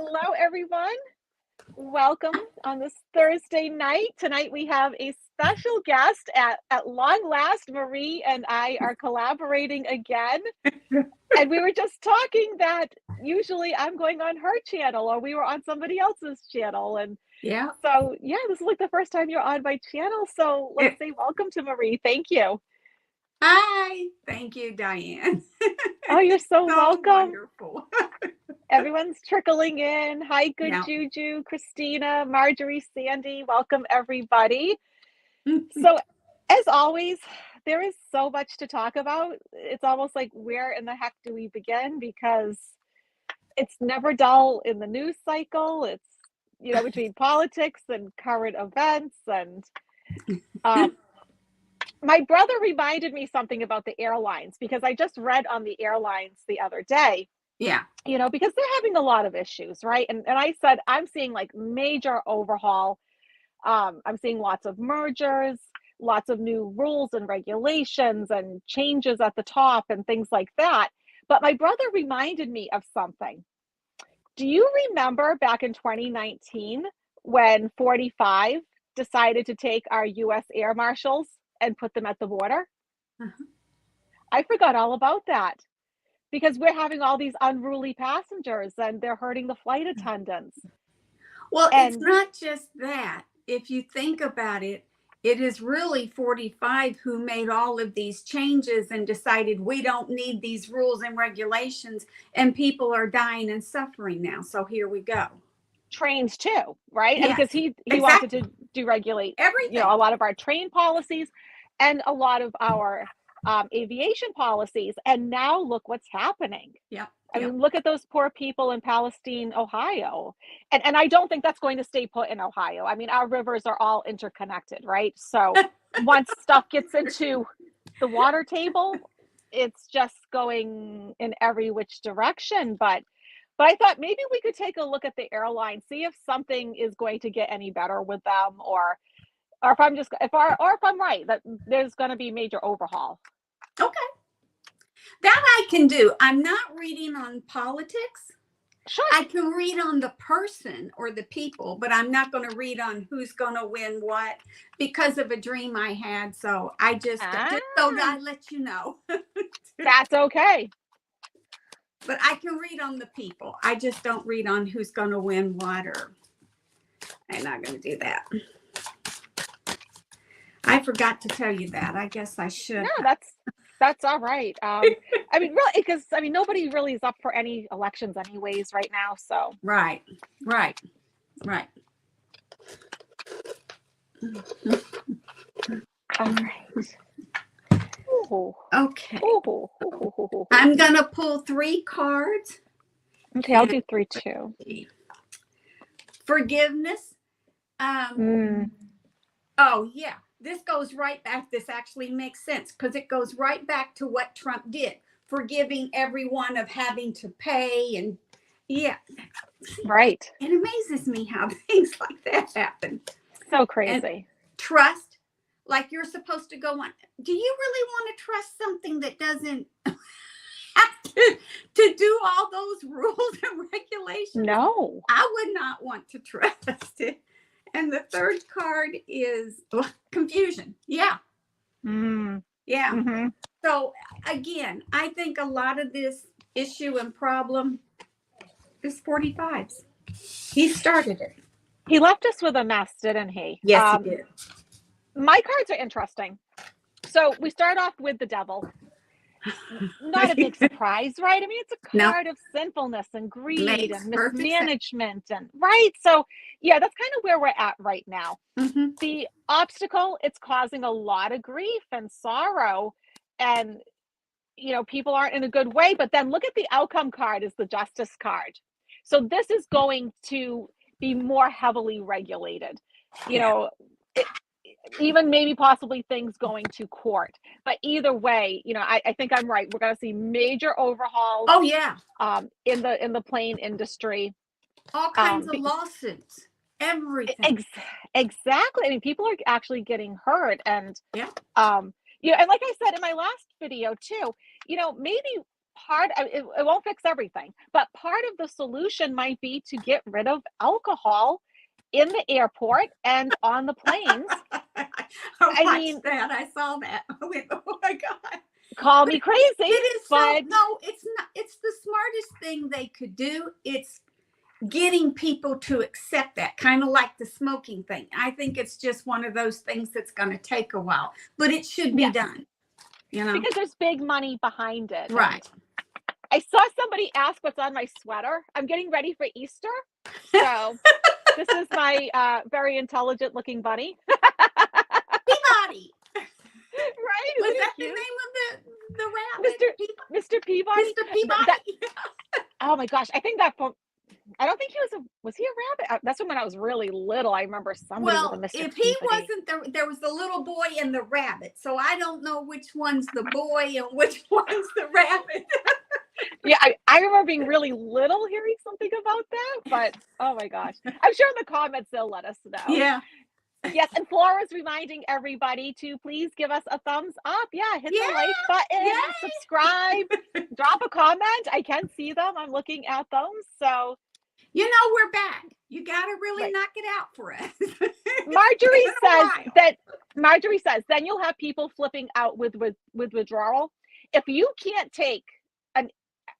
Hello, everyone. Welcome on this Thursday night. Tonight we have a special guest at long last. Marie and I are collaborating again. And we were just talking that usually I'm going on her channel or we were on somebody else's channel. And Yeah. so, this is like the first time you're on my channel. So let's say welcome to Marie. Thank you. Hi. Thank you, Diane. Oh, you're so welcome. Wonderful. Everyone's trickling in. Hi, Good Yeah. Juju, Christina, Marjorie, Sandy. Welcome, everybody. So, as always, there is so much to talk about. It's almost like where in the heck do we begin? Because it's never dull in the news cycle. It's, between politics and current events. And my brother reminded me something about the airlines because I just read on the airlines the other day. Yeah. Because they're having a lot of issues, right? And I said, I'm seeing like major overhaul. I'm seeing lots of mergers, lots of new rules and regulations and changes at the top and things like that. But my brother reminded me of something. Do you remember back in 2019 when 45 decided to take our US air marshals and put them at the border? Uh-huh. I forgot all about that. Because we're having all these unruly passengers and they're hurting the flight attendants. Well, it's not just that. If you think about it, it is really 45 who made all of these changes and decided we don't need these rules and regulations, and people are dying and suffering now. So here we go. Trains too, right? Yes, and because he exactly. wanted to deregulate everything, a lot of our train policies and a lot of our aviation policies. And now look what's happening. Yeah. I mean, look at those poor people in Palestine, Ohio. And I don't think that's going to stay put in Ohio. I mean, our rivers are all interconnected, right? So once stuff gets into the water table, it's just going in every which direction. But I thought maybe we could take a look at the airline, see if something is going to get any better with them, or if I'm right that there's going to be major overhaul. Okay. That I can do. I'm not reading on politics. Sure. I can read on the person or the people, but I'm not going to read on who's going to win what because of a dream I had. So I just thought I'd let you know. That's okay. But I can read on the people. I just don't read on who's going to win what, or I'm not going to do that. I forgot to tell you that. I guess I should. No, that's all right. I mean, really, because nobody really is up for any elections anyways right now. So right. All right. Ooh. Okay. Ooh. I'm gonna pull 3 cards. Okay, I'll do 3 too. Forgiveness. Oh yeah. This goes right back. This actually makes sense because it goes right back to what Trump did, forgiving everyone of having to pay. And right. It amazes me how things like that happen. So crazy. And trust, like you're supposed to go on. Do you really want to trust something that doesn't have to do all those rules and regulations? No. I would not want to trust it. And the 3rd card is confusion. Yeah. Yeah. Mm-hmm. So again, I think a lot of this issue and problem is 45's. He started it. He left us with a mess, didn't he? Yes, he did. My cards are interesting. So we start off with the devil. Not a big surprise, right? I mean, it's a card of sinfulness and greed and mismanagement and right. So that's kind of where we're at right now. Mm-hmm. The obstacle, it's causing a lot of grief and sorrow, and people aren't in a good way. But then look at the outcome card is the justice card. So this is going to be more heavily regulated. Even maybe possibly things going to court. But either way, I think I'm right. We're going to see major overhauls. Oh yeah. In the plane industry. All kinds of lawsuits. Everything. Exactly. I mean, people are actually getting hurt, and and like I said in my last video too, maybe it won't fix everything, but part of the solution might be to get rid of alcohol in the airport and on the planes. I I watched mean, that. I saw that. I went, oh my God. call But me crazy, it is but no, it's not. It's the smartest thing they could do. It's getting people to accept that, kind of like the smoking thing. I think it's just one of those things that's going to take a while, but it should be done, you know, because there's big money behind it. right. And I saw somebody ask what's on my sweater. I'm getting ready for Easter. So this is my very intelligent looking bunny. Peabody. Right? Was Isn't that it cute? the name of the rabbit? Mr. Peabody. Mr. Peabody. Oh my gosh. I think I don't think was he a rabbit? That's when I was really little. I remember somebody with a Well, Mr. if he Peabody. wasn't there was the little boy and the rabbit. So I don't know which one's the boy and which one's the rabbit. Yeah, I remember being really little hearing something about that, but oh my gosh. I'm sure in the comments they'll let us know. Yeah. Yes, and Flora's reminding everybody to please give us a thumbs up. Yeah, hit the like button, Yay. subscribe, drop a comment. I can see them. I'm looking at them. So, You know, we're back. You got to really right. knock it out for us. Marjorie says, then you'll have people flipping out with withdrawal. If you can't take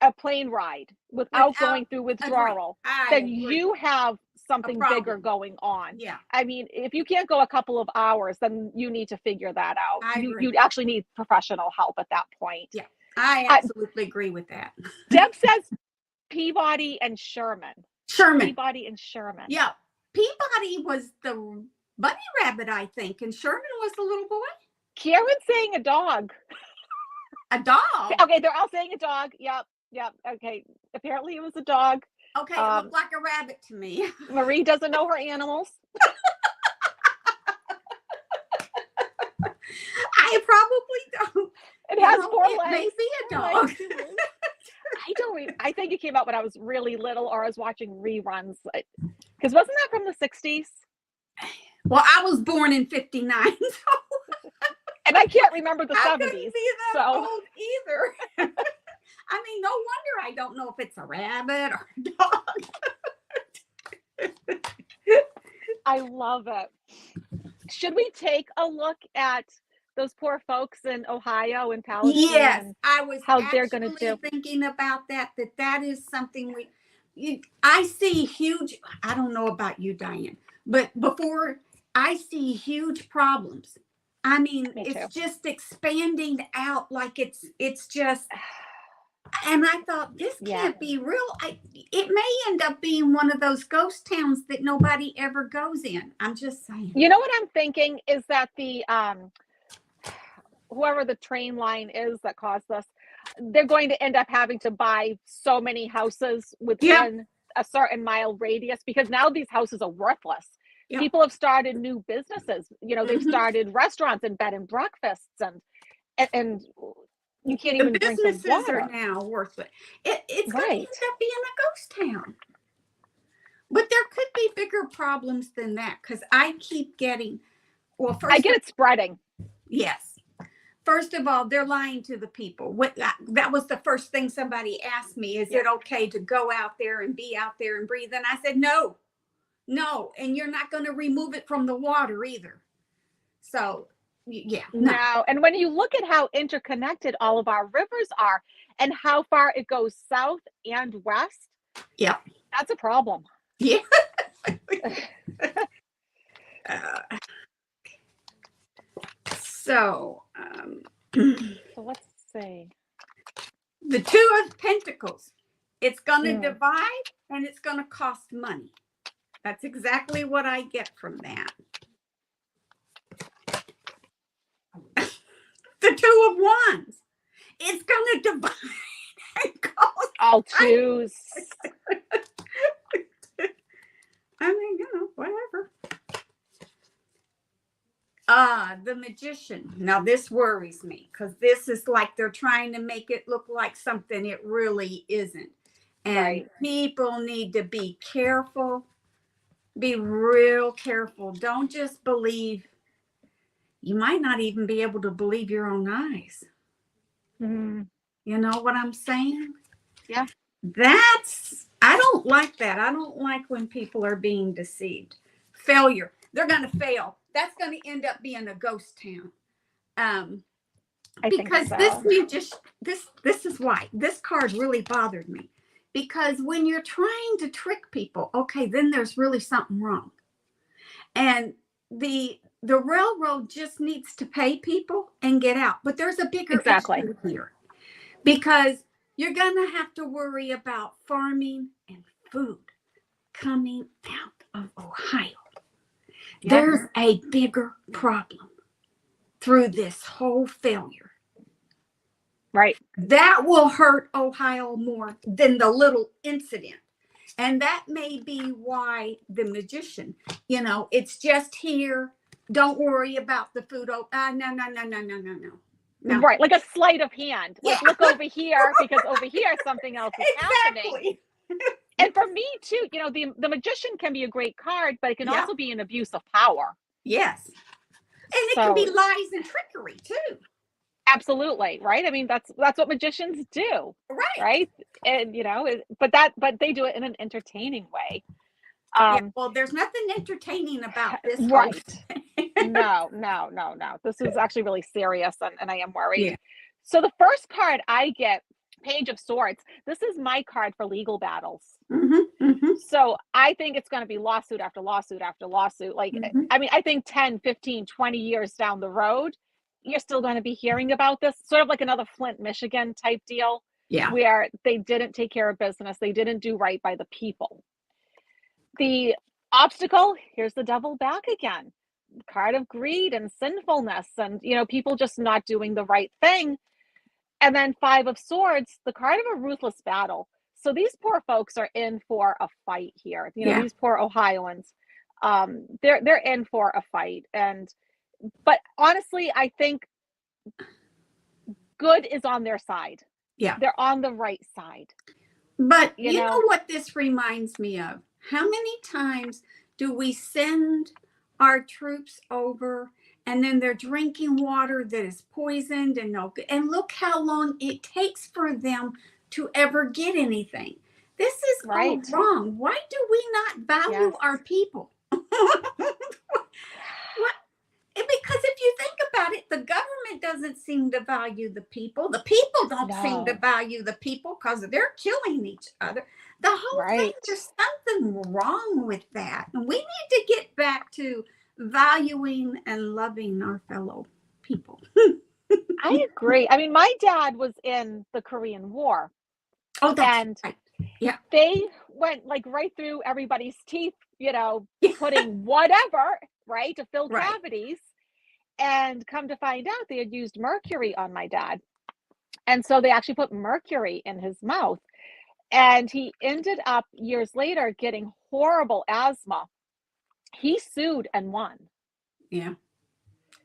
a plane ride without going through withdrawal, then you have something bigger going on. Yeah. I mean, if you can't go a couple of hours, then you need to figure that out. You actually need professional help at that point. Yeah, I absolutely agree with that. Deb says Peabody and Sherman. Peabody and Sherman. Yeah. Peabody was the bunny rabbit, I think, and Sherman was the little boy. Karen's saying a dog. A dog? Okay, they're all saying a dog. Yep. Okay. Apparently it was a dog. Okay, it looked like a rabbit to me. Marie doesn't know her animals. I probably don't. It has 4 legs. It may be a dog. I think it came out when I was really little, or I was watching reruns. Because wasn't that from the 60s? Well, I was born in 59, so. And I can't remember the 70s. I couldn't be that old either. I mean, no wonder I don't know if it's a rabbit or a dog. I love it. Should we take a look at those poor folks in Ohio and Palestine? Yes, I was thinking about that is something I see huge, I don't know about you, Diane, but before I see huge problems. I mean, it's just expanding out like it's just, and I thought this can't be real. It may end up being one of those ghost towns that nobody ever goes in. I'm just saying. You know what I'm thinking is that the whoever the train line is that caused this, they're going to end up having to buy so many houses within a certain mile radius, because now these houses are worthless. Yep. People have started new businesses. You know, they've started restaurants and bed and breakfasts, and you can't even drink the water. Businesses are now worthless. It's going to end up being a ghost town. But there could be bigger problems than that, because I keep getting. Well, first I get it spreading. Yes. First of all, they're lying to the people. That was the first thing somebody asked me. Is it okay to go out there and be out there and breathe? And I said, no. And you're not going to remove it from the water either. So, no. And when you look at how interconnected all of our rivers are and how far it goes south and west, that's a problem. Yeah. So let's see. The Two of Pentacles. It's going to divide and it's going to cost money. That's exactly what I get from that. The Two of Wands. It's going to divide and cost all twos. I mean, whatever. The Magician. Now this worries me, because this is like they're trying to make it look like something it really isn't. And people need to be careful. Be real careful. Don't just believe. You might not even be able to believe your own eyes. Mm-hmm. You know what I'm saying? Yeah. I don't like that. I don't like when people are being deceived. Failure. They're going to fail. That's going to end up being a ghost town. I think Because so. this is why this card really bothered me. Because when you're trying to trick people, okay, then there's really something wrong. And the railroad just needs to pay people and get out. But there's a bigger issue here, because you're going to have to worry about farming and food coming out of Ohio. Yeah. There's a bigger problem through this whole failure. Right. That will hurt Ohio more than the little incident. And that may be why the magician, it's just here. Don't worry about the food. No. Right. Like a sleight of hand. Like, look over here, because over here something else is happening. And for me too, the magician can be a great card, but it can also be an abuse of power. Yes. And it can be lies and trickery too. Absolutely. Right. I mean, that's what magicians do. Right. And but they do it in an entertaining way. Well, there's nothing entertaining about this. Right. No. This is actually really serious, and I am worried. Yeah. So the first card I get, Page of Swords. This is my card for legal battles. So I think it's going to be lawsuit after lawsuit after lawsuit. Like, I mean, I think 10, 15, 20 years down the road, you're still going to be hearing about this, sort of like another Flint, Michigan type deal. Yeah. Where they didn't take care of business. They didn't do right by the people. The obstacle, here's the devil back again. Card of greed and sinfulness, and people just not doing the right thing. And then 5 of Swords, the card of a ruthless battle. So these poor folks are in for a fight here. These poor Ohioans, they're in for a fight. But honestly, I think good is on their side. Yeah, they're on the right side. But you know what this reminds me of? How many times do we send our troops over, and then they're drinking water that is poisoned and no good, and look how long it takes for them to ever get anything? This is all wrong. Why do we not value our people? Because if you think about it, the government doesn't seem to value the people. The people don't seem to value the people because they're killing each other. The whole thing, there's something wrong with that. And we need to get back to valuing and loving our fellow people. I agree. I mean, my dad was in the Korean War. Oh, that's right. Yeah. They went like right through everybody's teeth, putting whatever, to fill cavities. And come to find out, they had used mercury on my dad. And so they actually put mercury in his mouth. And he ended up years later getting horrible asthma. He sued and won. Yeah.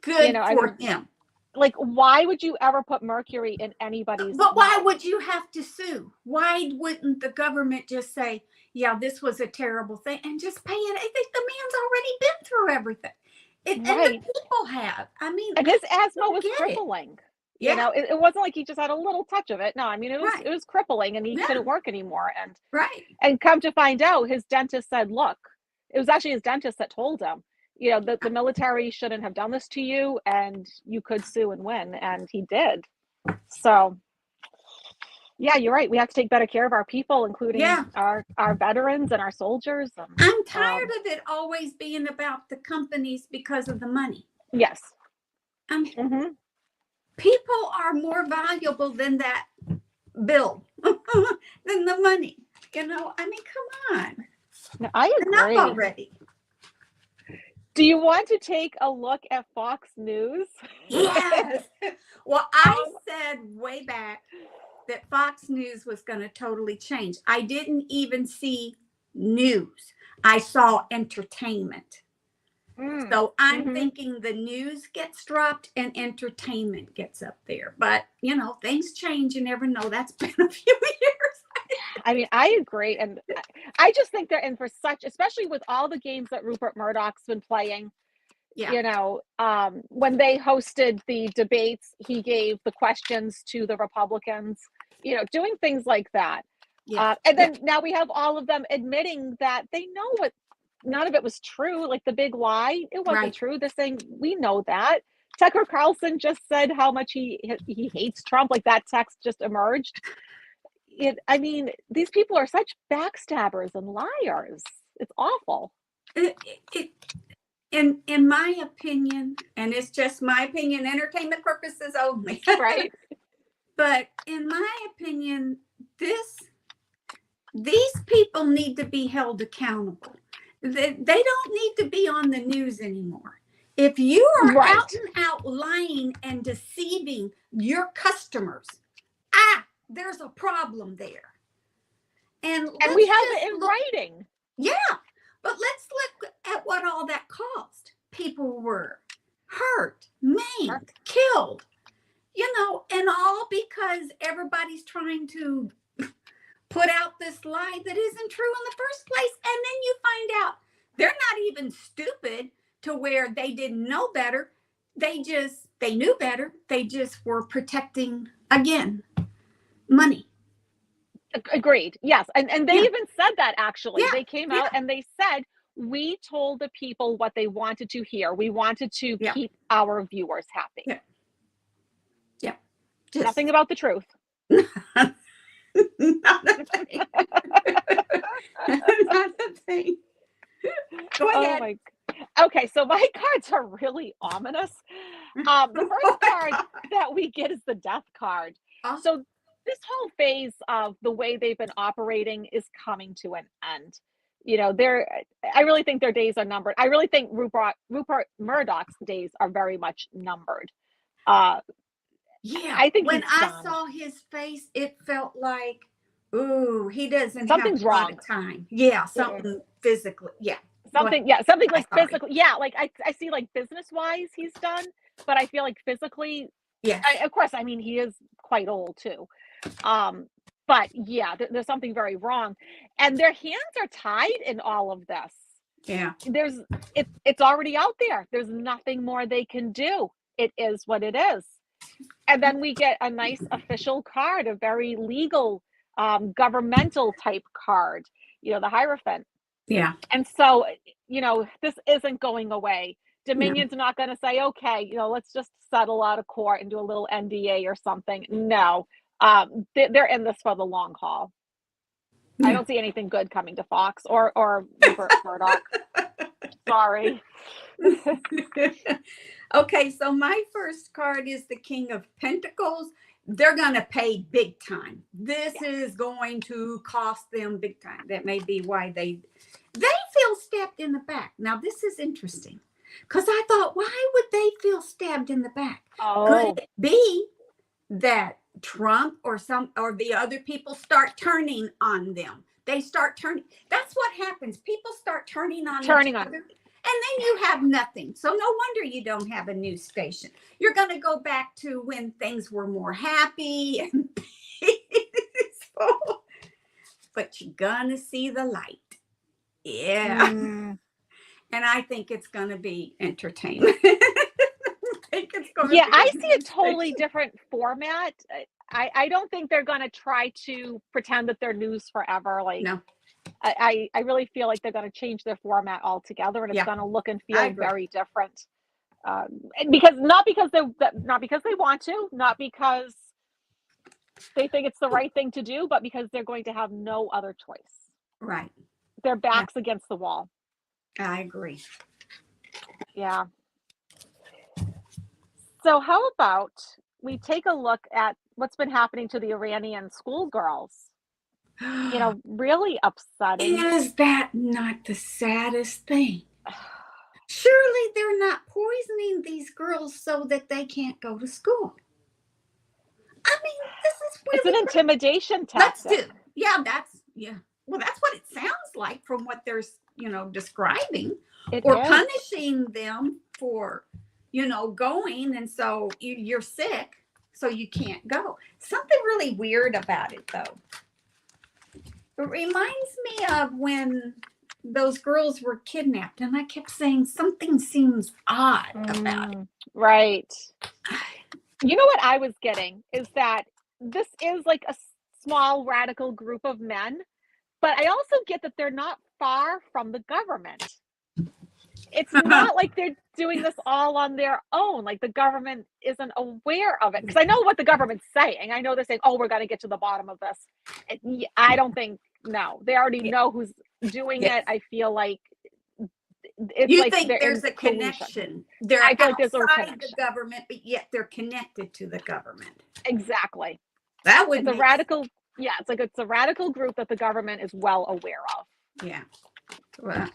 Good for him. Like, why would you ever put mercury in anybody's But why would you have to sue? Why wouldn't the government just say, yeah, this was a terrible thing, and just pay it? I think the man's already been through everything. And the people have. I mean, and his asthma was crippling. Yeah. It wasn't like he just had a little touch of it. No, I mean, it was crippling, and he couldn't work anymore. And come to find out, his dentist said, look, it was actually his dentist that told him, the military shouldn't have done this to you, and you could sue and win. And he did. So, yeah, you're right. We have to take better care of our people, including our veterans and our soldiers. I'm tired of it always being about the companies because of the money. Yes. People are more valuable than that bill, than the money. I mean, come on. No, I agree. Enough already. Do you want to take a look at Fox News? Yes. Well, I said way back that Fox News was going to totally change. I didn't even see news. I saw entertainment. So I'm thinking the news gets dropped and entertainment gets up there. But, things change. You never know. That's been a few years. I mean, I agree. And I just think they're in for especially with all the games that Rupert Murdoch's been playing. Yeah. When they hosted the debates, he gave the questions to the Republicans. doing things like that. Yeah. And then now we have all of them admitting that they know none of it was true. Like the big lie, it wasn't Right. true. They're saying, we know that. Tucker Carlson just said how much he hates Trump. Like that text just emerged. I mean, these people are such backstabbers and liars. It's awful. In my opinion, and it's just my opinion, entertainment purposes only. Right. But in my opinion, these people need to be held accountable. They don't need to be on the news anymore. If you are out and out lying and deceiving your customers, there's a problem there. And we have it in writing. Yeah. But let's look at what all that cost. People were hurt, maimed, killed, and all because everybody's trying to put out this lie that isn't true in the first place. And then you find out they're not even stupid to where they didn't know better. They knew better. They just were protecting, again, money. Agreed. Yes. And they even said that, actually. They came out and they said, we told the people what they wanted to hear. We wanted to keep our viewers happy. Yeah. Nothing about the truth. Not a thing. Not a thing. Go ahead. Okay, so my cards are really ominous. The first card that we get is the death card. So this whole phase of the way they've been operating is coming to an end. I really think their days are numbered. I really think Rupert Murdoch's days are very much numbered. I think when I saw his face, it felt like, ooh, he doesn't something's have a lot of time. Yeah, something physically. Yeah. Something like physically. Yeah, like I see like business-wise he's done, but I feel like physically, of course, I mean, he is quite old too. But yeah, there's something very wrong. And their hands are tied in all of this. Yeah. It's already out there. There's nothing more they can do. It is what it is. And then we get a nice official card, a very legal, governmental type card, the Hierophant. Yeah. And so, this isn't going away. Dominion's not going to say, okay, let's just settle out of court and do a little NDA or something. No, they're in this for the long haul. I don't see anything good coming to Fox or Rupert Murdoch. Sorry. Okay, so my first card is the King of Pentacles. They're going to pay big time. This is going to cost them big time. That may be why they feel stabbed in the back. Now, this is interesting because I thought, why would they feel stabbed in the back? Could it be that Trump or the other people start turning on them? They start turning. That's what happens. People start turning on each other. And then you have nothing. So no wonder you don't have a news station. You're going to go back to when things were more happy and peaceful. But you're going to see the light. Yeah. And I think it's going to be entertainment. I see a totally different format. I don't think they're going to try to pretend that they're news forever. No. I really feel like they're going to change their format altogether, and it's going to look and feel very different. Not because they want to, not because they think it's the right thing to do, but because they're going to have no other choice. Right. Their backs against the wall. I agree. Yeah. So how about we take a look at what's been happening to the Iranian schoolgirls? Really upsetting. Is that not the saddest thing? Surely they're not poisoning these girls so that they can't go to school. I mean, this is really... It's an intimidation tactic. Well, that's what it sounds like from what they're, describing. Or punishing them for, going. And so you're sick, so you can't go. Something really weird about it, though. It reminds me of when those girls were kidnapped, and I kept saying something seems odd about it. Right. You know what I was getting is that this is like small radical group of men, but I also get that they're not far from the government. It's not like they're doing this all on their own. Like the government isn't aware of it. Because I know what the government's saying. I know they're saying, oh, we're going to get to the bottom of this. I don't think, no. They already know who's doing it. I feel like it's you like think there's a connection. They're outside the government, but yet they're connected to the government. Exactly. That would it's a radical, it's a radical group that the government is well aware of. Yeah. Well,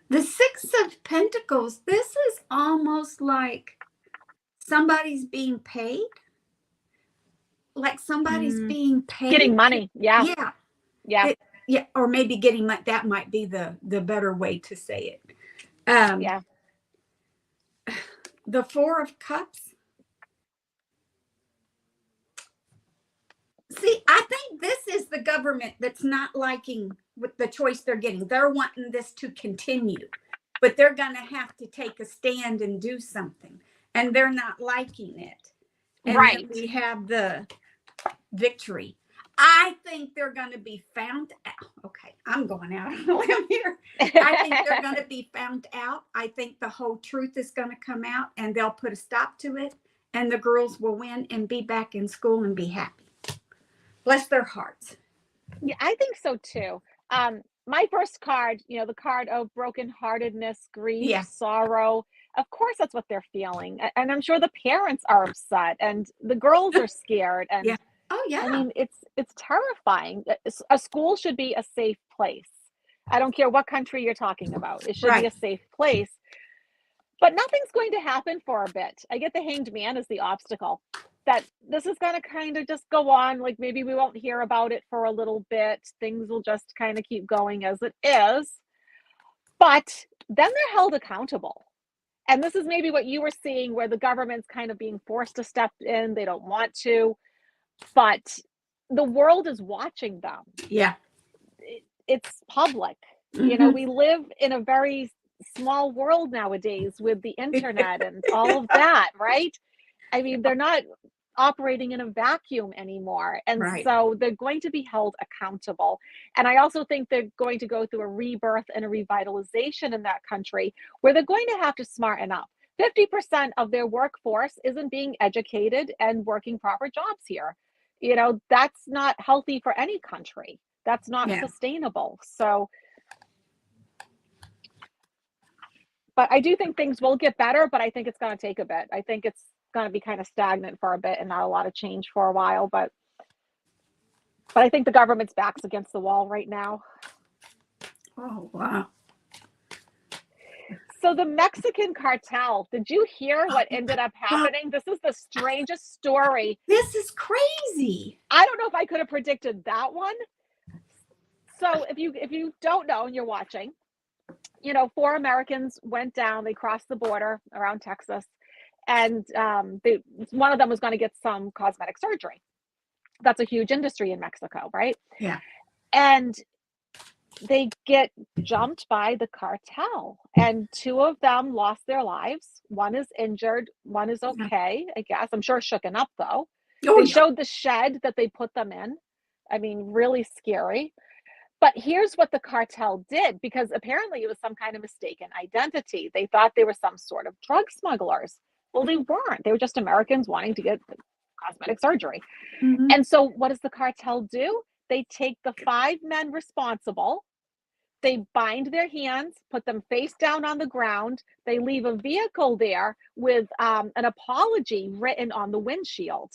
the Six of Pentacles, this is almost like somebody's being paid. Like somebody's being paid. Getting money. Yeah. Or maybe getting money. That might be the better way to say it. The Four of Cups. See, I think this is the government that's not liking with the choice they're getting. They're wanting this to continue, but they're going to have to take a stand and do something, and they're not liking it. And then we have the Victory. I think they're going to be found out. Okay, I'm going out on a limb here. I think they're going to be found out. I think the whole truth is going to come out, and they'll put a stop to it, and the girls will win and be back in school and be happy. Bless their hearts. Yeah, I think so too. My first card, the card of brokenheartedness, grief, sorrow. Of course, that's what they're feeling. And I'm sure the parents are upset and the girls are scared. And I mean, it's terrifying. A school should be a safe place. I don't care what country you're talking about. It should be a safe place. But nothing's going to happen for a bit. I get the Hanged Man as the obstacle. That this is going to kind of just go on. Like maybe we won't hear about it for a little bit. Things will just kind of keep going as it is. But then they're held accountable. And this is maybe what you were seeing where the government's kind of being forced to step in. They don't want to. But the world is watching them. Yeah. It's public. We live in a very small world nowadays with the internet and all of that, right? I mean, they're not operating in a vacuum anymore. And so they're going to be held accountable. And I also think they're going to go through a rebirth and a revitalization in that country where they're going to have to smarten up. 50% of their workforce isn't being educated and working proper jobs here. That's not healthy for any country. That's not sustainable. So, but I do think things will get better, but I think it's going to take a bit. I think it's going to be kind of stagnant for a bit and not a lot of change for a while, but I think the government's back's against the wall right now. Oh, wow. So the Mexican cartel, did you hear what ended up happening? This is the strangest story. This is crazy. I don't know if I could have predicted that one. So if you don't know and you're watching, 4 Americans went down, they crossed the border around Texas. And one of them was going to get some cosmetic surgery. That's a huge industry in Mexico, right? Yeah. And they get jumped by the cartel. And 2 of them lost their lives. One is injured. One is okay, I guess. I'm sure shooken up, though. They showed the shed that they put them in. I mean, really scary. But here's what the cartel did, because apparently it was some kind of mistaken identity. They thought they were some sort of drug smugglers. Well, they weren't. They were just Americans wanting to get cosmetic surgery. Mm-hmm. And so what does the cartel do? They take the 5 men responsible. They bind their hands, put them face down on the ground. They leave a vehicle there with an apology written on the windshield.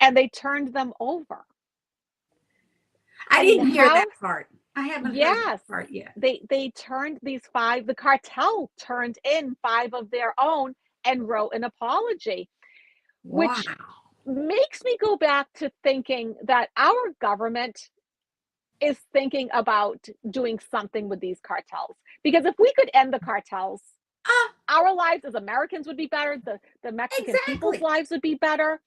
And they turned them over. I didn't hear that part. I haven't heard that part yet. They turned these 5, the cartel turned in 5 of their own and wrote an apology, which makes me go back to thinking that our government is thinking about doing something with these cartels. Because if we could end the cartels, our lives as Americans would be better. The Mexican people's lives would be better.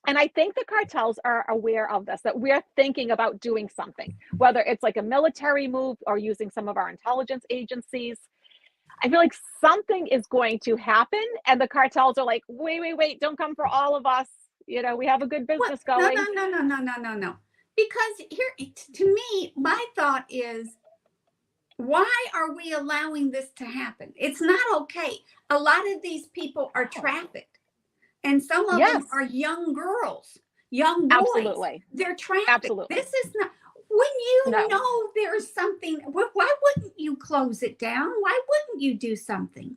And I think the cartels are aware of this, that we're thinking about doing something, whether it's like a military move or using some of our intelligence agencies. I feel like something is going to happen, and the cartels are like, wait, wait, wait, don't come for all of us. You know, we have a good Well, business no, going. no, no, no, no, no, no, no. Because here, to me, my thought is, why are we allowing this to happen? It's not okay. A lot of these people are trafficked, and some of them Yes, are young girls, young boys. absolutely. They're trafficked. Absolutely. This is not, when you No, know there's something, why wouldn't you close it down? Why wouldn't you do something?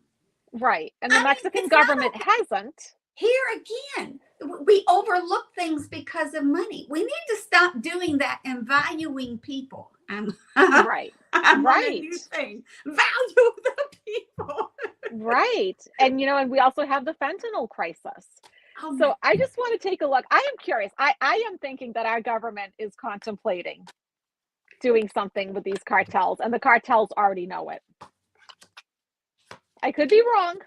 right. And the I mean, Mexican it's not government okay. hasn't. Here again, we overlook things because of money. We need to stop doing that and valuing people. Right. I'm on a Right. new thing. Value the people. Right. And, you know, and we also have the fentanyl crisis. Oh my So I just want to take a look. I am curious. I am thinking that our government is contemplating doing something with these cartels, and the cartels already know it. I could be wrong,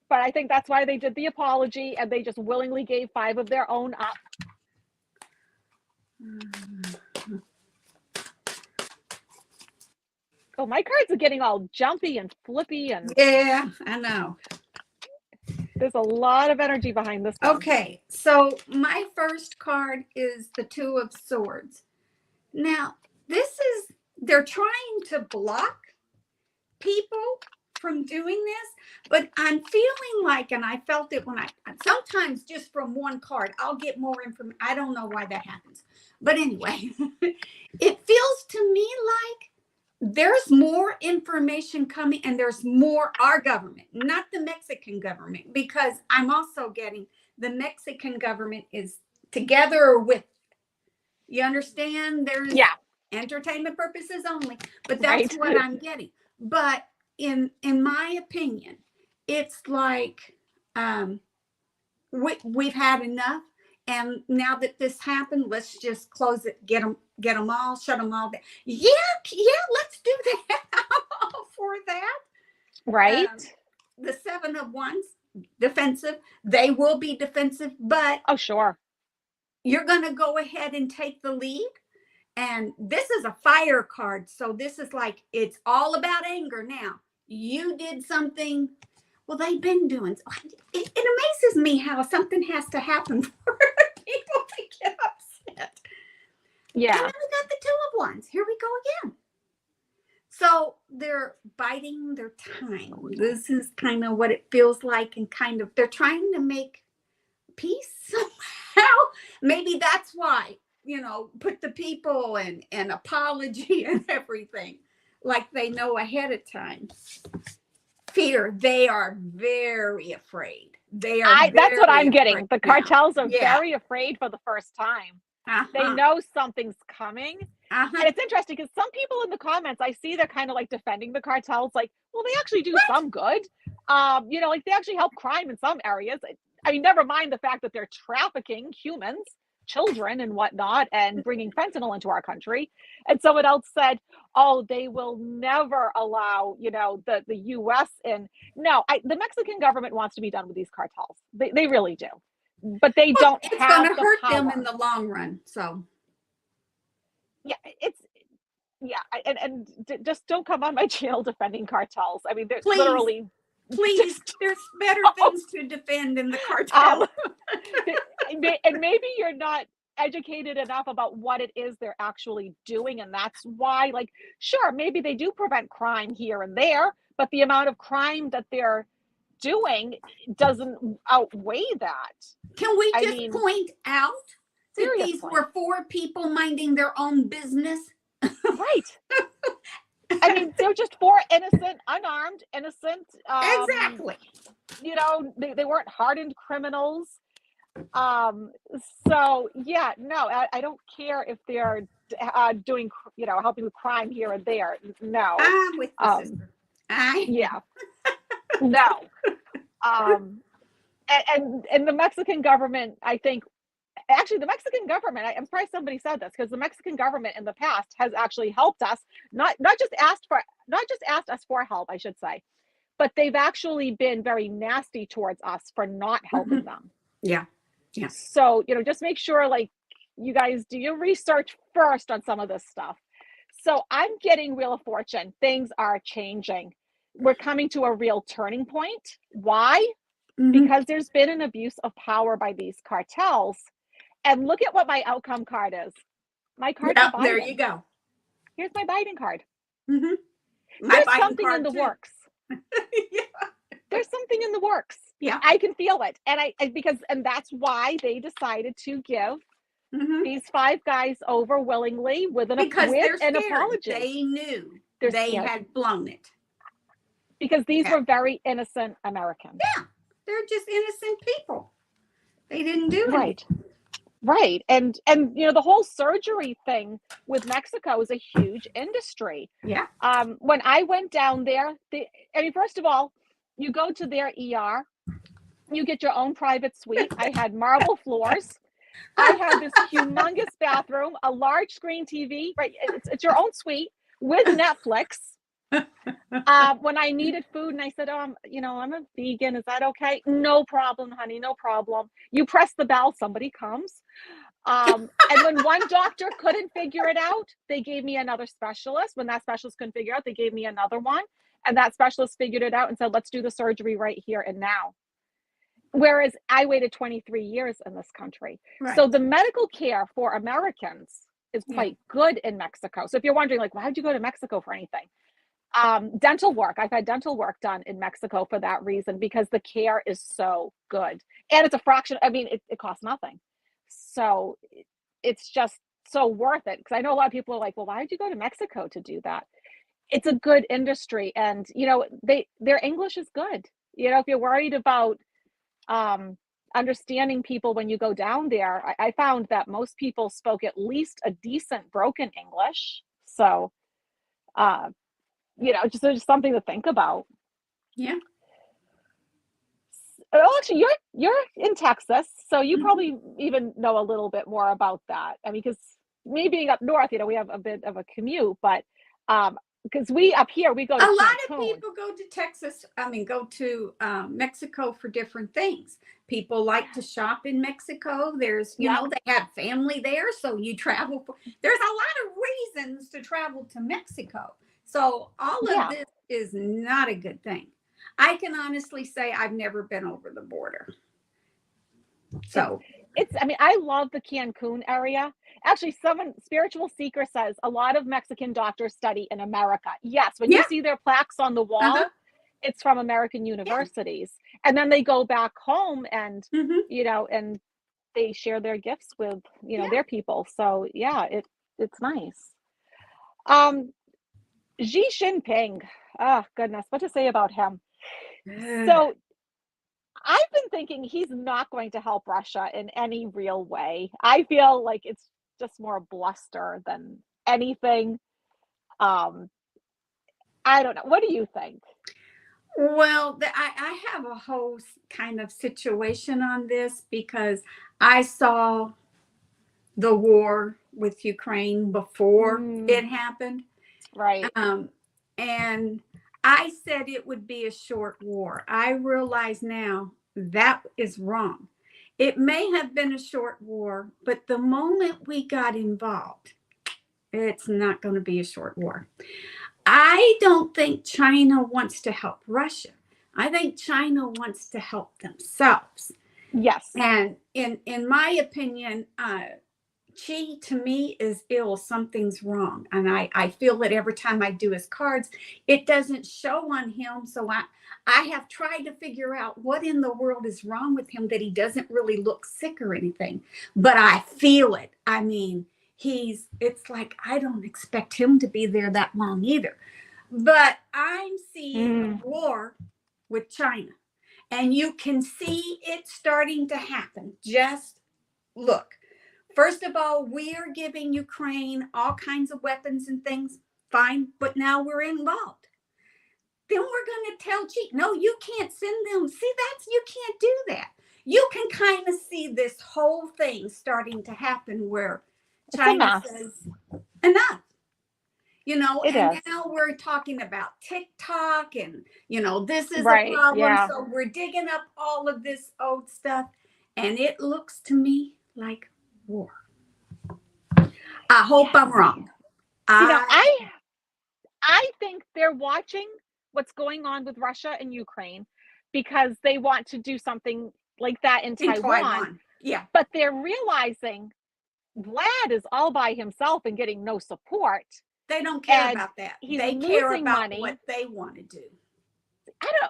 but I think that's why they did the apology and they just willingly gave 5 of their own up. Oh, my cards are getting all jumpy and flippy, and yeah, I know. there's a lot of energy behind this one. Okay, so my first card is the Two of Swords. Now, they're trying to block people from doing this, but I'm feeling like, and I felt it when sometimes just from one card, I'll get more information. I don't know why that happens. But anyway, it feels to me like there's more information coming, and there's more our government, not the Mexican government, because I'm also getting the Mexican government is together with, you understand, there's entertainment purposes only, but that's Right. what I'm getting. But in my opinion, it's like we've had enough, and now that this happened, let's just close it, get them all, shut them all down. Yeah, let's do that. I'm all for that. Right. The 7 of Wands, defensive. They will be defensive, but oh, sure. You're going to go ahead and take the lead. And this is a fire card. So this is like, it's all about anger now. You did something. Well, they've been doing. It amazes me how something has to happen for people to get upset. Yeah. And then we got the Two of Wands. Here we go again. So they're biding their time. This is kind of what it feels like, and kind of they're trying to make peace somehow. Maybe that's why, put the people and an apology and everything, like they know ahead of time. Fear. They are very afraid. That's what I'm getting. The cartels are Yeah. very afraid for the first time. They know something's coming. And it's interesting because some people in the comments, I see they're kind of like defending the cartels, like, well, they actually do some good. Like they actually help crime in some areas. I mean, never mind the fact that they're trafficking humans, children and whatnot, and bringing fentanyl into our country. And someone else said, oh, they will never allow, the U.S. in. No, the Mexican government wants to be done with these cartels. They really do. But they don't have the power. It's going to hurt them in the long run. So. Yeah, and just don't come on my channel defending cartels. I mean, there's please, literally. Please, there's better things to defend in the cartel. And maybe you're not educated enough about what it is they're actually doing, and that's why, like, sure, maybe they do prevent crime here and there, but the amount of crime that they're doing doesn't outweigh that. Can we just point out that these were 4 people minding their own business? Right. I mean, they're just 4 innocent, unarmed, innocent. Exactly. They weren't hardened criminals. So yeah, no, I don't care if they're doing, helping with crime here and there. No. I'm with you, sister. Yeah. No. And the Mexican government, I think, actually, the Mexican government, I'm surprised somebody said this, because the Mexican government in the past has actually helped us, not just asked us for help, I should say, but they've actually been very nasty towards us for not helping them. Yeah. Yeah. So, just make sure, like, you guys do your research first on some of this stuff. So I'm getting Wheel of Fortune. Things are changing. We're coming to a real turning point. Why? Because there's been an abuse of power by these cartels. And look at what my outcome card is. My card for Biden. There you go. Here's my Biden card. My There's Biden something card in the too. works. Yeah. There's something in the works. Yeah. I can feel it. And that's why they decided to give these 5 guys over willingly with an apology. They knew they had blown it. Because these were very innocent Americans. Yeah. They're just innocent people. They didn't do anything. Right. And the whole surgery thing with Mexico is a huge industry. Yeah. When I went down there, first of all, you go to their ER, you get your own private suite. I had marble floors. I had this humongous bathroom, a large screen TV, right? It's your own suite with Netflix. When I needed food and I said, I'm a vegan. Is that okay? No problem, honey. No problem. You press the bell, somebody comes. And when one doctor couldn't figure it out, they gave me another specialist. When that specialist couldn't figure it out, they gave me another one. And that specialist figured it out and said, let's do the surgery right here and now. Whereas I waited 23 years in this country. Right. So the medical care for Americans is quite good in Mexico. So if you're wondering, like, why would you go to Mexico for anything? Dental work. I've had dental work done in Mexico for that reason, because the care is so good. And it's a fraction. It costs nothing. So it's just so worth it. Because I know a lot of people are like, well, why did you go to Mexico to do that? It's a good industry. And, their English is good. If you're worried about understanding people when you go down there, I found that most people spoke at least a decent broken English. So, just something to think about. Yeah. Well, actually, you're in Texas, so you probably even know a little bit more about that. Because me being up north, we have a bit of a commute, but because we up here, we go to a lot of people go to Texas. Go to Mexico for different things. People like to shop in Mexico. There's, they have family there, so you travel. There's a lot of reasons to travel to Mexico. So all of this is not a good thing. I can honestly say I've never been over the border. So I love the Cancun area. Actually, Spiritual Seeker says a lot of Mexican doctors study in America. Yes, when you see their plaques on the wall, it's from American universities. And then they go back home and, and they share their gifts with, their people. So it's nice. Xi Jinping. Oh, goodness. What to say about him? So I've been thinking he's not going to help Russia in any real way. I feel like it's just more bluster than anything. I don't know. What do you think? Well, I have a whole kind of situation on this, because I saw the war with Ukraine before it happened. Right. And I said it would be a short war. I realize now that is wrong. It may have been a short war, but the moment we got involved, it's not going to be a short war. I don't think China wants to help Russia. I think China wants to help themselves. Yes. And in my opinion, Xi, to me, is ill. Something's wrong. And I feel it every time I do his cards. It doesn't show on him. So I have tried to figure out what in the world is wrong with him, that he doesn't really look sick or anything. But I feel it. It's like, I don't expect him to be there that long either. But I'm seeing a war with China. And you can see it starting to happen. Just look. First of all, we are giving Ukraine all kinds of weapons and things. Fine. But now we're involved. Then we're going to tell Xi, no, you can't send them. See, you can't do that. You can kind of see this whole thing starting to happen where China says, enough. It and is. now we're talking about TikTok and, this is a Right. problem. Yeah. So we're digging up all of this old stuff. And it looks to me like war. I hope I'm wrong. I think they're watching what's going on with Russia and Ukraine because they want to do something like that in Taiwan. Yeah. But they're realizing Vlad is all by himself and getting no support. They don't care about that. They care about money. what they want to do.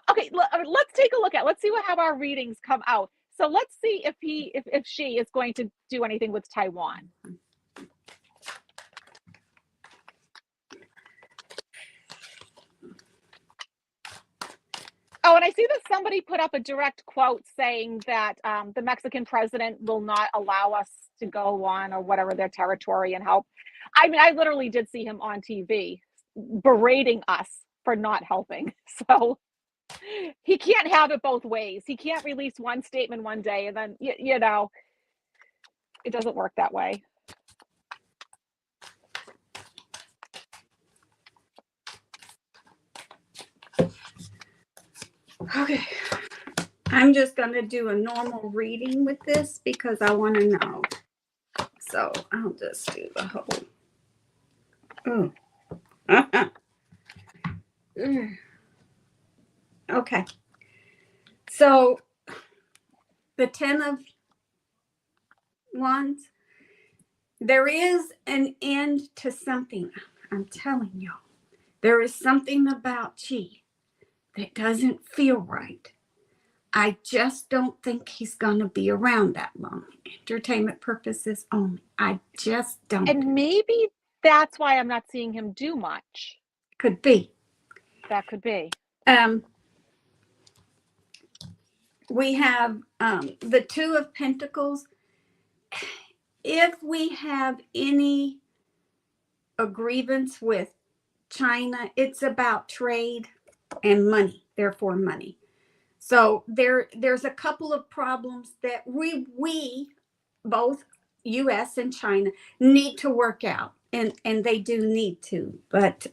Okay, let's take a look at. Let's see how our readings come out. So let's see if she is going to do anything with Taiwan. Oh, and I see that somebody put up a direct quote saying that the Mexican president will not allow us to go on or whatever their territory and help. I mean, I literally did see him on TV berating us for not helping. So he can't have it both ways. He can't release one statement one day and then, it doesn't work that way. Okay. I'm just going to do a normal reading with this because I want to know. So I'll just do the whole. Okay. So the 10 of Wands, there is an end to something. I'm telling y'all, there is something about Chi that doesn't feel right. I just don't think he's going to be around that long. Entertainment purposes only. I just don't. And maybe that's why I'm not seeing him do much. Could be. That could be. We have the 2 of Pentacles. If we have any grievance with China, it's about trade and money, therefore money. So there's a couple of problems that we both U.S. and China need to work out, and they do need to. But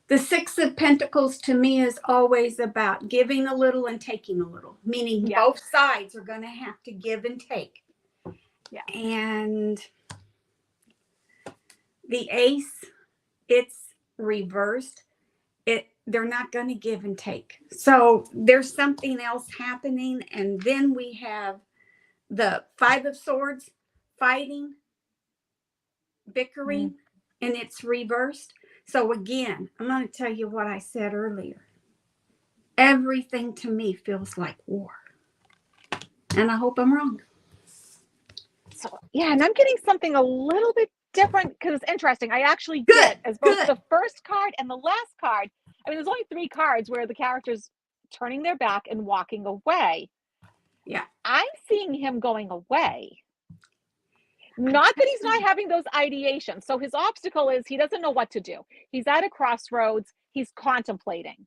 the 6 of Pentacles to me is always about giving a little and taking a little, meaning both sides are going to have to give and take. Yeah. And the Ace, it's reversed. They're not going to give and take. So there's something else happening. And then we have the 5 of Swords, fighting, bickering, and it's reversed. So again, I'm going to tell you what I said earlier. Everything to me feels like war. And I hope I'm wrong. So, yeah, and I'm getting something a little bit different because it's interesting. I actually get as both the first card and the last card. I mean, there's only 3 cards where the character's turning their back and walking away. Yeah. I'm seeing him going away. Not that he's not having those ideations. So his obstacle is he doesn't know what to do. He's at a crossroads. He's contemplating.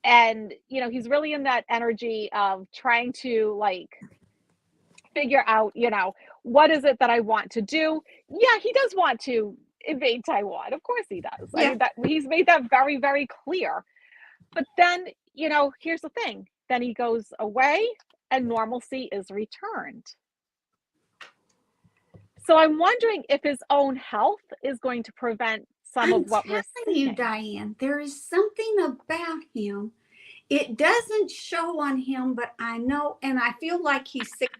And, he's really in that energy of trying to figure out, what is it that I want to do? Yeah, he does want to invade Taiwan. Of course he does. Yeah. I mean, he's made that very, very clear. But then, here's the thing. Then he goes away and normalcy is returned. So I'm wondering if his own health is going to prevent some of what we're seeing. I'm telling you, Diane, there is something about him. It doesn't show on him, but I know, and I feel like he's sick.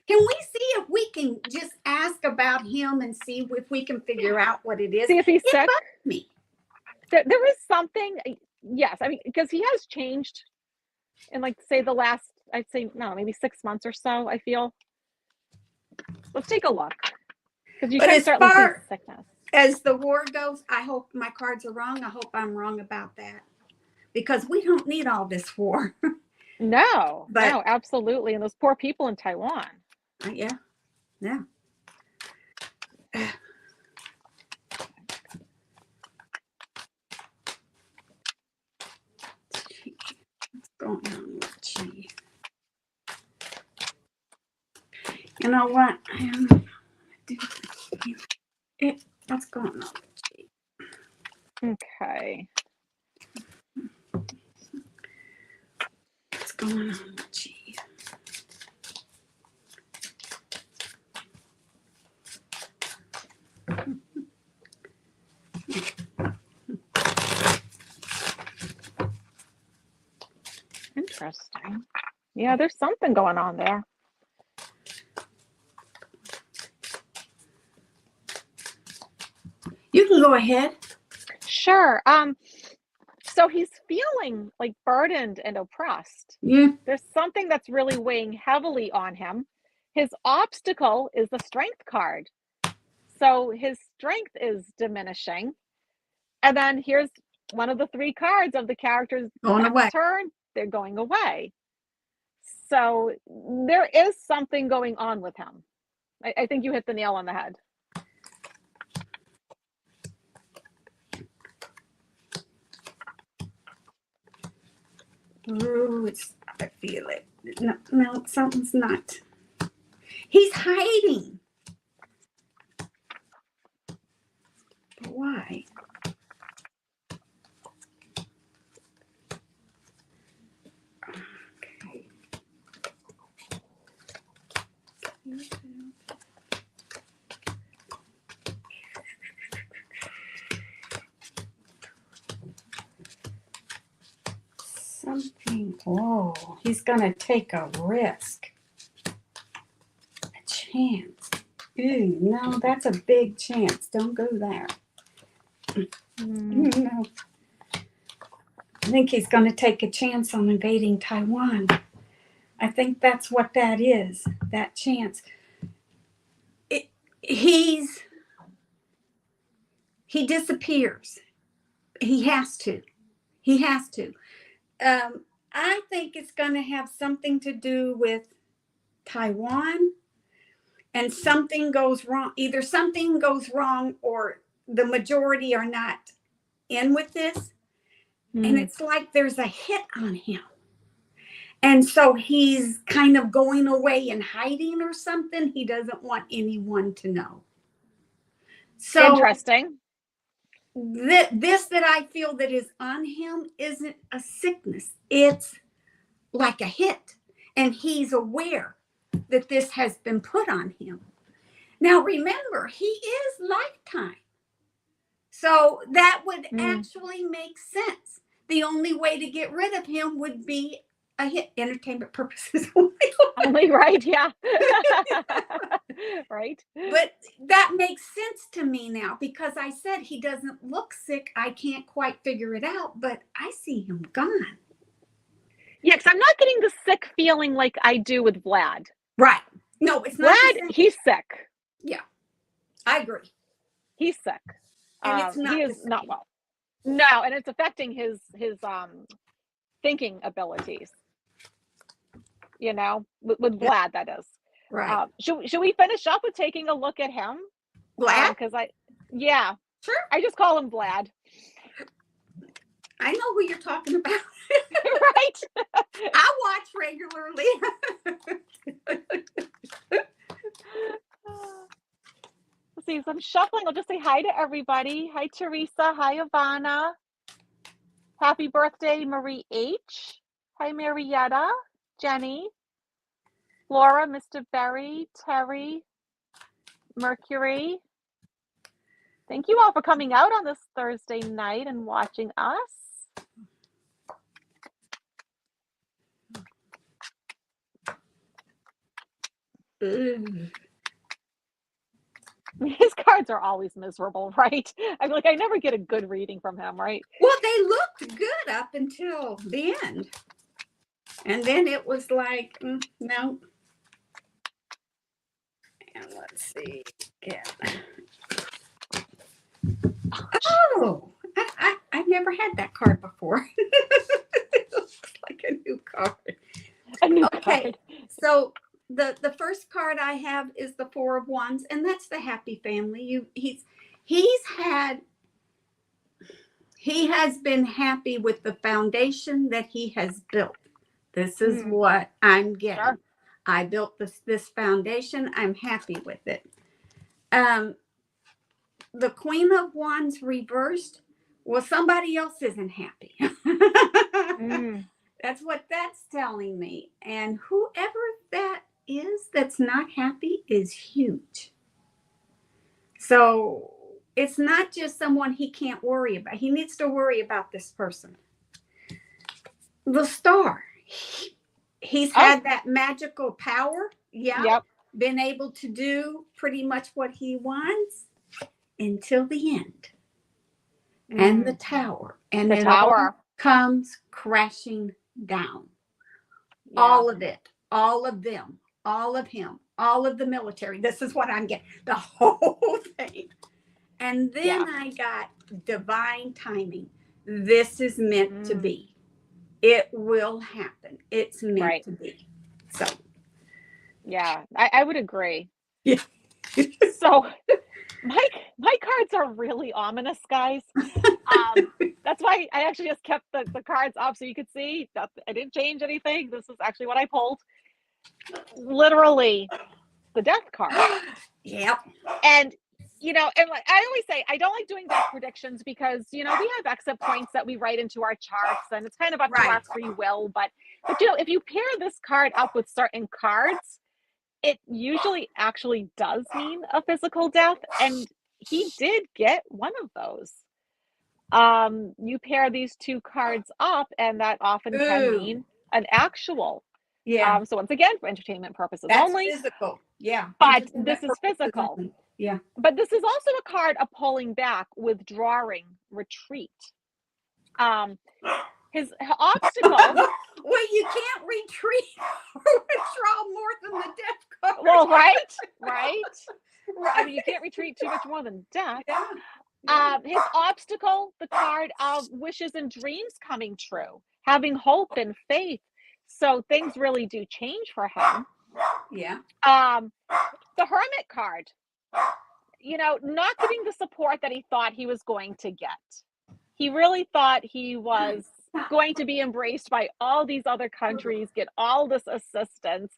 Can we see if we can just ask about him and see if we can figure out what it is? See if he's sick? Me. There is something, yes. I mean, because he has changed in say the last, I'd say, no, maybe 6 months or so, I feel. Let's take a look. Because you can certainly see sickness. As the war goes, I hope my cards are wrong. I hope I'm wrong about that. Because we don't need all this war. No, absolutely. And those poor people in Taiwan. Yeah. What's going on with Chi? You know what? What's going on with see. What's going on? Gee. Interesting. Yeah, there's something going on there. You can go ahead. Sure. So he's feeling like burdened and oppressed. Yeah. There's something that's really weighing heavily on him. His obstacle is the strength card. So his strength is diminishing. And then here's one of the three cards of the character's Going next away. turn. They're going away. So there is something going on with him. I think you hit the nail on the head. Oh, I feel it. No, something's not. He's hiding. But why? Okay. Something. Oh, he's gonna take a risk. A chance. Ooh, no, that's a big chance. Don't go there. No. I think he's going to take a chance on invading Taiwan. I think that's what that is, that chance. He disappears. He has to. He has to. I think it's going to have something to do with Taiwan, and something goes wrong. Either something goes wrong or the majority are not in with this. And it's like there's a hit on him. And so he's kind of going away and hiding or something. He doesn't want anyone to know. So interesting. This that I feel that is on him isn't a sickness. It's like a hit. And he's aware that this has been put on him. Now, remember, he is lifetime. So that would actually make sense. The only way to get rid of him would be a hit. Entertainment purposes only. Right? Yeah. Right. But that makes sense to me now because I said he doesn't look sick. I can't quite figure it out, but I see him gone. Yeah, because I'm not getting the sick feeling like I do with Vlad. Right. No, it's not. Vlad, he's sick. Yeah, I agree. He's sick. And it's not he is not well. No, and it's affecting his thinking abilities. You know, with Vlad, that is. Right. Should we finish up with taking a look at him? Vlad? Because yeah. Sure. I just call him Vlad. I know who you're talking about. Right. I watch regularly. Let's see, so I'm shuffling. I'll just say hi to everybody. Hi, Teresa. Hi, Ivana. Happy birthday, Marie H. Hi, Marietta. Jenny. Laura, Mr. Berry, Terry, Mercury. Thank you all for coming out on this Thursday night and watching us. His cards are always miserable, right? I mean, like, I never get a good reading from him, right? Well, they looked good up until the end. And then it was like, no. And let's see. Yeah. Oh, I've never had that card before. It looks like a new card. A new card. So the first card I have is the Four of Wands, and that's the happy family. He has been happy with the foundation that he has built. This is what I'm getting. Sure. I built this foundation. I'm happy with it. The Queen of Wands reversed Well, somebody else isn't happy. Mm. That's what that's telling me. And whoever that is that's not happy is huge. So it's not just someone he can't worry about. He needs to worry about this person. The star. He's had that magical power. Yeah. Yep. Been able to do pretty much what he wants until the end. And the tower. And the it tower all comes crashing down. Yeah. All of it. All of them. All of him. All of the military. This is what I'm getting. The whole thing. And then I got divine timing. This is meant to be. It will happen. It's meant to be. So. Yeah, I would agree. Yeah. So my cards are really ominous, guys. That's why I actually just kept the cards up so you could see that I didn't change anything. This is actually what I pulled. Literally the death card. Yep. And you know, and like I always say, I don't like doing death predictions because you know we have exit points that we write into our charts, and it's kind of up to our free will. But you know, if you pair this card up with certain cards, it usually actually does mean a physical death, and he did get one of those. You pair these two cards up, and that often can mean an actual. Yeah. So once again, for entertainment purposes That's only. Physical. Yeah. But this is physical. Yeah. But this is also a card of pulling back, withdrawing, retreat. His obstacle. Well, you can't retreat or withdraw more than the death card. Well, right. I mean, you can't retreat too much more than death. Yeah. His obstacle, the card of wishes and dreams coming true, having hope and faith. So things really do change for him. Yeah. The Hermit card, you know, not getting the support that he thought he was going to get. He really thought he was going to be embraced by all these other countries, get all this assistance.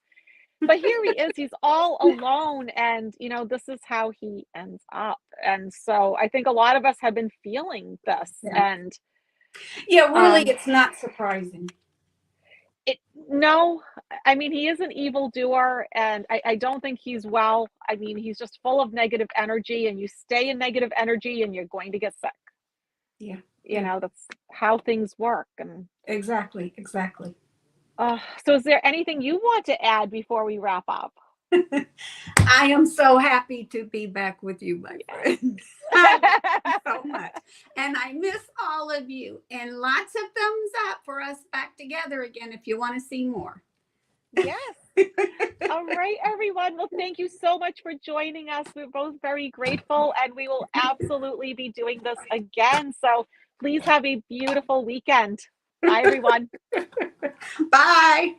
But here he is, he's all alone, and you know, this is how he ends up. And so I think a lot of us have been feeling this. And really, it's not surprising. No, I mean, he is an evildoer, and I don't think he's well. I mean, he's just full of negative energy, and you stay in negative energy and you're going to get sick. Yeah. You know, that's how things work. And Exactly. so is there anything you want to add before we wrap up? I am so happy to be back with you, my friend. So much. And I miss all of you. And lots of thumbs up for us back together again if you want to see more. Yes. All right, everyone. Well, thank you so much for joining us. We're both very grateful, and we will absolutely be doing this again. So please have a beautiful weekend. Bye, everyone. Bye.